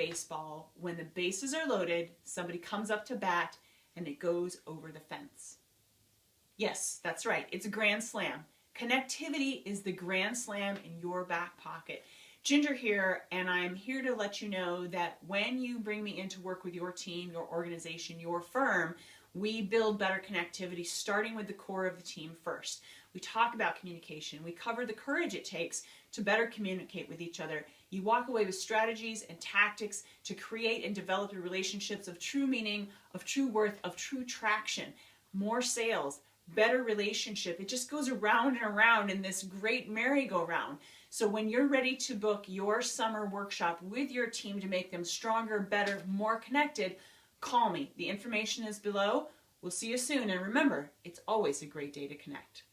baseball, when the bases are loaded, somebody comes up to bat, and it goes over the fence. Yes, that's right. It's a grand slam. Connectivity is the grand slam in your back pocket. Ginger here, and I'm here to let you know that when you bring me in to work with your team, your organization, your firm, we build better connectivity starting with the core of the team first. We talk about communication. We cover the courage it takes to better communicate with each other. You walk away with strategies and tactics to create and develop your relationships of true meaning, of true worth, of true traction, more sales, better relationship. It just goes around and around in this great merry-go-round. So when you're ready to book your summer workshop with your team to make them stronger, better, more connected, call me. The information is below. We'll see you soon. And remember, it's always a great day to connect.